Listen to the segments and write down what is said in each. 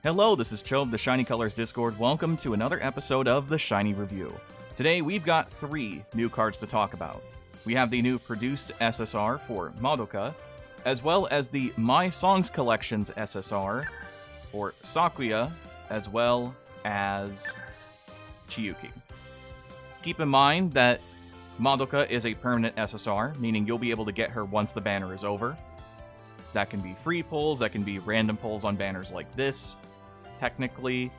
Hello, this is Cho of the Shiny Colors Discord. Welcome to another episode of the Shiny Review. Today we've got 3 new cards to talk about. We have the new Produced SSR for Madoka, as well as the My Songs Collections SSR for Sakuya, as well as Chiyuki. Keep in mind that Madoka is a permanent SSR, meaning you'll be able to get her once the banner is over. That can be free pulls, that can be random pulls on banners like this. Technically,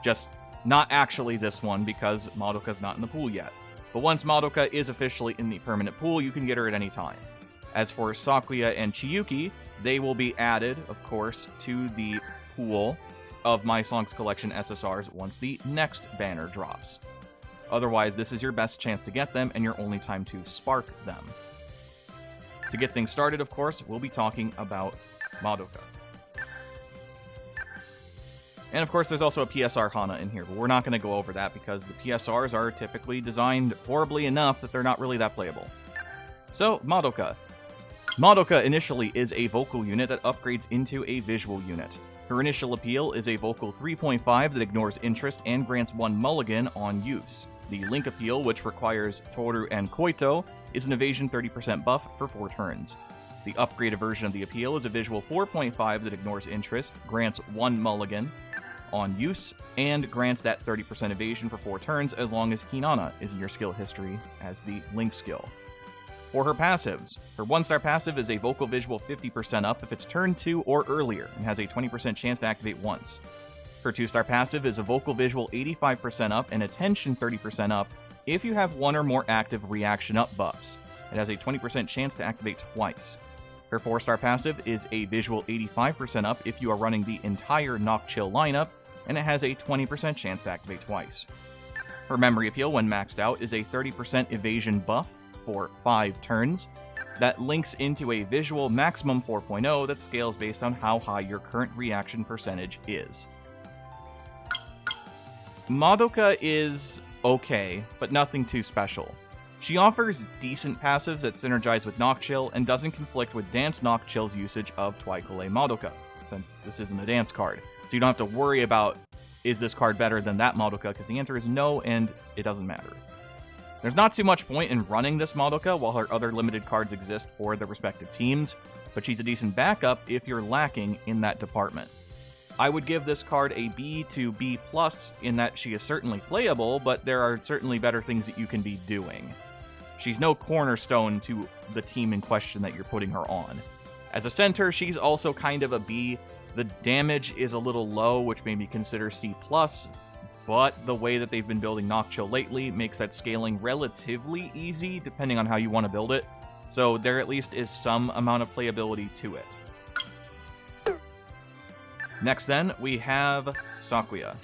just not actually this one because Madoka's not in the pool yet. But once Madoka is officially in the permanent pool, you can get her at any time. As for Sakuya and Chiyuki, they will be added, of course, to the pool of My Songs Collection SSRs once the next banner drops. Otherwise, this is your best chance to get them and your only time to spark them. To get things started, of course, we'll be talking about Madoka. And of course, there's also a PSR Hana in here, but we're not going to go over that because the PSRs are typically designed horribly enough that they're not really that playable. So, Madoka. Madoka initially is a vocal unit that upgrades into a visual unit. Her initial appeal is a vocal 3.5 that ignores interest and grants 1 mulligan on use. The link appeal, which requires Toru and Koito, is an evasion 30% buff for 4 turns. The upgraded version of the appeal is a visual 4.5 that ignores interest, grants 1 mulligan on use, and grants that 30% evasion for 4 turns as long as Hinata is in your skill history as the link skill. For her passives, her 1-star passive is a vocal visual 50% up if it's turn 2 or earlier and has a 20% chance to activate once. Her 2-star passive is a vocal visual 85% up and attention 30% up if you have 1 or more active reaction up buffs. It has a 20% chance to activate twice. Her 4-star passive is a visual 85% up if you are running the entire Knock Chill lineup, and it has a 20% chance to activate twice. Her memory appeal when maxed out is a 30% evasion buff for 5 turns that links into a visual maximum 4.0 that scales based on how high your current reaction percentage is. Madoka is okay, but nothing too special. She offers decent passives that synergize with Knock Chill and doesn't conflict with Dance Knock Chill's usage of Twikolei Madoka, since this isn't a dance card. So you don't have to worry about, is this card better than that Madoka, because the answer is no, and it doesn't matter. There's not too much point in running this Madoka while her other limited cards exist for their respective teams, but she's a decent backup if you're lacking in that department. I would give this card a B to B+ in that she is certainly playable, but there are certainly better things that you can be doing. She's no cornerstone to the team in question that you're putting her on. As a center, she's also kind of a B. The damage is a little low, which made me consider C+, but the way that they've been building Knock Chill lately makes that scaling relatively easy, depending on how you want to build it. So there at least is some amount of playability to it. Next then, we have Sakuya.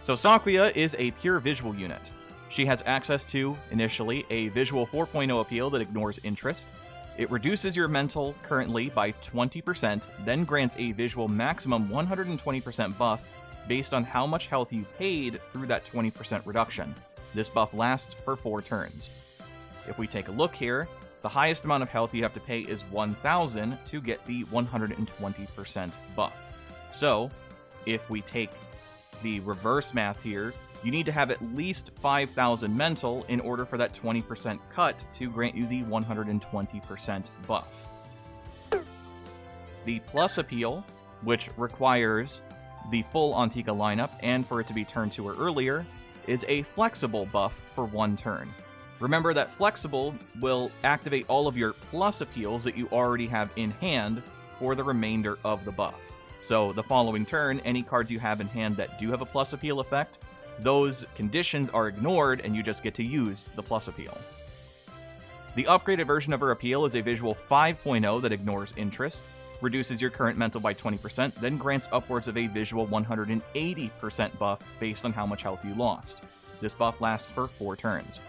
So Sakuya is a pure visual unit. She has access to, initially, a visual 4.0 appeal that ignores interest. It reduces your mental currently by 20%, then grants a visual maximum 120% buff based on how much health you paid through that 20% reduction. This buff lasts for 4 turns. If we take a look here, the highest amount of health you have to pay is 1,000 to get the 120% buff. So, if we take the reverse math here, you need to have at least 5,000 mental in order for that 20% cut to grant you the 120% buff. The plus appeal, which requires the full Antika lineup and for it to be turned 2 or earlier, is a flexible buff for 1 turn. Remember that flexible will activate all of your plus appeals that you already have in hand for the remainder of the buff. So the following turn, any cards you have in hand that do have a plus appeal effect, those conditions are ignored and you just get to use the plus appeal. The upgraded version of her appeal is a visual 5.0 that ignores interest, reduces your current mental by 20%, then grants upwards of a visual 180% buff based on how much health you lost. This buff lasts for 4 turns.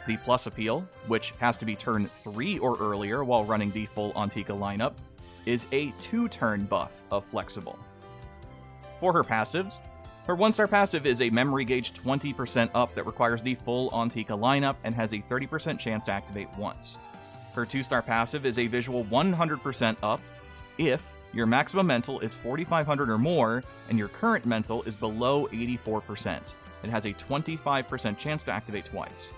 The plus appeal, which has to be turn 3 or earlier while running the full Antika lineup, is a 2-turn buff of flexible. For her passives, her 1-star passive is a memory gauge 20% up that requires the full Antika lineup and has a 30% chance to activate once. Her 2-star passive is a visual 100% up if Your maximum mental is 4,500 or more, and your current mental is below 84%. It has a 25% chance to activate twice.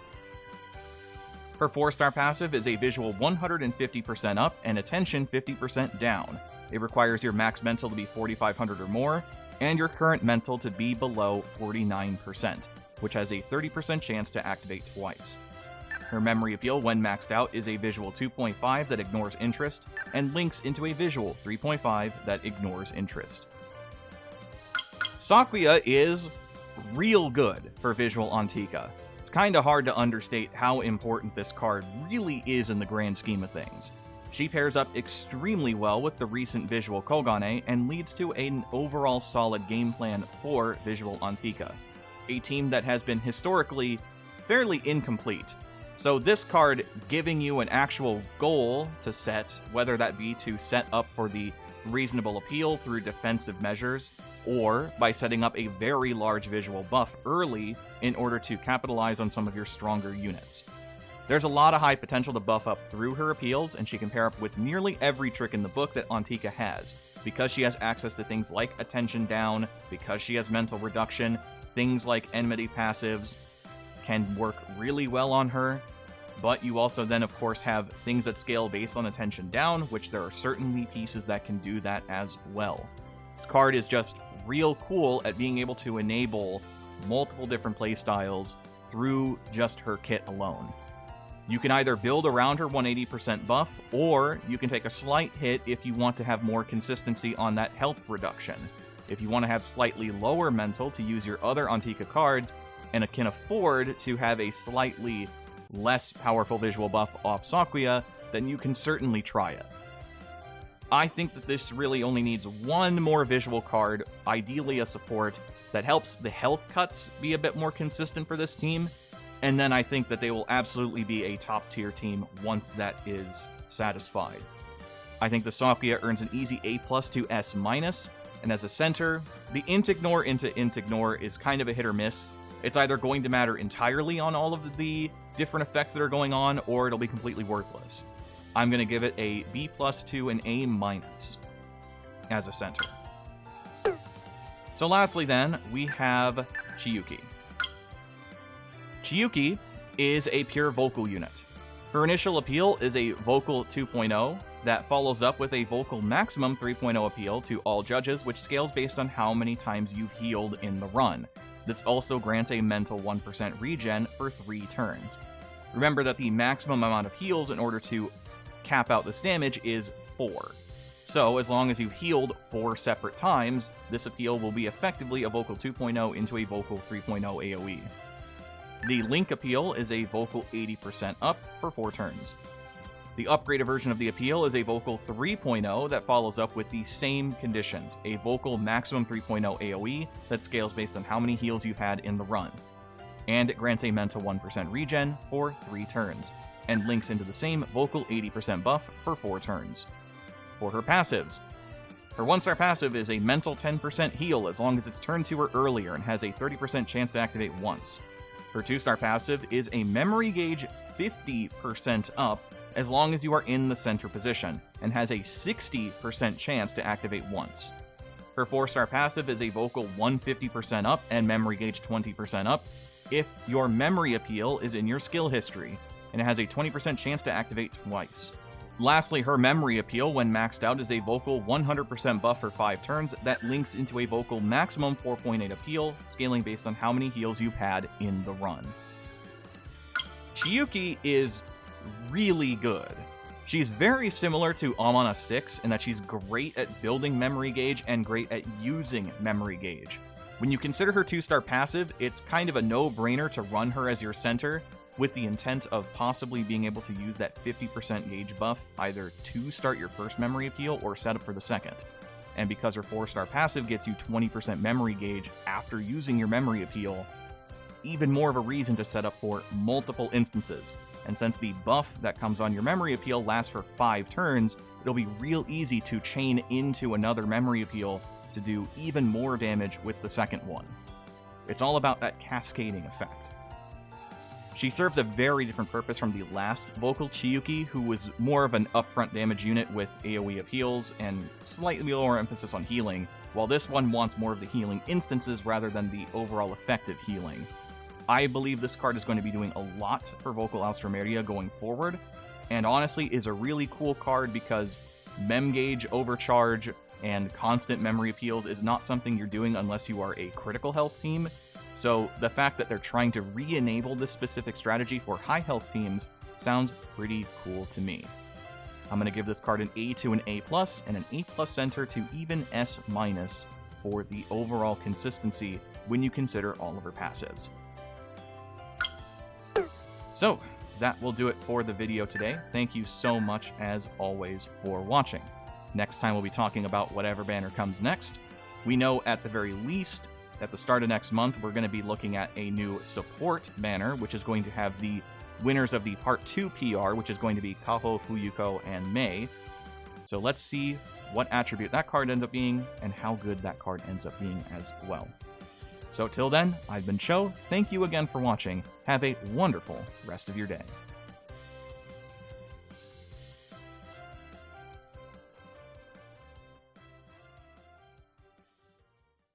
Her 4-star passive is a visual 150% up and attention 50% down. It requires your max mental to be 4,500 or more, and your current mental to be below 49%, which has a 30% chance to activate twice. Her memory appeal when maxed out is a visual 2.5 that ignores interest, and links into a visual 3.5 that ignores interest. Sakuya is real good for visual Antika. It's kinda hard to understate how important this card really is in the grand scheme of things. She pairs up extremely well with the recent visual Kogane and leads to an overall solid game plan for visual Antika, a team that has been historically fairly incomplete. So this card giving you an actual goal to set, whether that be to set up for the reasonable appeal through defensive measures, or by setting up a very large visual buff early in order to capitalize on some of your stronger units. There's a lot of high potential to buff up through her appeals, and she can pair up with nearly every trick in the book that Antika has, because she has access to things like attention down, because she has mental reduction, things like enmity passives can work really well on her, but you also then of course have things that scale based on attention down, which there are certainly pieces that can do that as well. This card is just real cool at being able to enable multiple different playstyles through just her kit alone. You can either build around her 180% buff, or you can take a slight hit if you want to have more consistency on that health reduction. If you want to have slightly lower mental to use your other Antika cards, and can afford to have a slightly less powerful visual buff off Sakuya, then you can certainly try it. I think that this really only needs one more visual card, ideally a support, that helps the health cuts be a bit more consistent for this team, and then I think that they will absolutely be a top-tier team once that is satisfied. I think the Sakuya earns an easy A+ to S-, and as a center, the Intignore into Intignore is kind of a hit or miss. It's either going to matter entirely on all of the different effects that are going on, or it'll be completely worthless. I'm going to give it a B+ to an A- as a center. So lastly then, we have Chiyuki. Chiyuki is a pure vocal unit. Her initial appeal is a vocal 2.0 that follows up with a vocal maximum 3.0 appeal to all judges, which scales based on how many times you've healed in the run. This also grants a mental 1% regen for 3 turns. Remember that the maximum amount of heals in order to cap out this damage is 4. So as long as you've healed 4 separate times, this appeal will be effectively a vocal 2.0 into a vocal 3.0 AoE. The Link appeal is a vocal 80% up for 4 turns. The upgraded version of the appeal is a vocal 3.0 that follows up with the same conditions, a vocal maximum 3.0 AoE that scales based on how many heals you've had in the run. And it grants a mental 1% regen for 3 turns, and links into the same vocal 80% buff for 4 turns. For her passives, her 1-star passive is a mental 10% heal as long as it's turned to her earlier and has a 30% chance to activate once. Her 2-star passive is a memory gauge 50% up as long as you are in the center position, and has a 60% chance to activate once. Her 4-star passive is a vocal 150% up and memory gauge 20% up if your memory appeal is in your skill history, and it has a 20% chance to activate twice. Lastly, her memory appeal when maxed out is a vocal 100% buff for 5 turns that links into a vocal maximum 4.8 appeal, scaling based on how many heals you've had in the run. Chiyuki is really good. She's very similar to Amana 6 in that she's great at building memory gauge and great at using memory gauge. When you consider her 2-star passive, it's kind of a no-brainer to run her as your center, with the intent of possibly being able to use that 50% gauge buff either to start your first memory appeal or set up for the second. And because her 4-star passive gets you 20% memory gauge after using your memory appeal, even more of a reason to set up for multiple instances. And since the buff that comes on your memory appeal lasts for 5 turns, it'll be real easy to chain into another memory appeal to do even more damage with the second one. It's all about that cascading effect. She serves a very different purpose from the last vocal Chiyuki, who was more of an upfront damage unit with AoE appeals and slightly lower emphasis on healing, while this one wants more of the healing instances rather than the overall effective healing. I believe this card is going to be doing a lot for Vocal Austromeria going forward, and honestly is a really cool card because Mem Gauge, Overcharge, and constant memory appeals is not something you're doing unless you are a critical health team. So the fact that they're trying to re-enable this specific strategy for high health teams sounds pretty cool to me. I'm going to give this card an A to an A+, and an A+ center to even S- for the overall consistency when you consider all of her passives. So, that will do it for the video today. Thank you so much, as always, for watching. Next time we'll be talking about whatever banner comes next. We know at the very least, at the start of next month, we're going to be looking at a new support banner, which is going to have the winners of the Part 2 PR, which is going to be Kaho, Fuyuko, and Maid. So let's see what attribute that card ends up being, and how good that card ends up being as well. So till then, I've been Cho. Thank you again for watching. Have a wonderful rest of your day.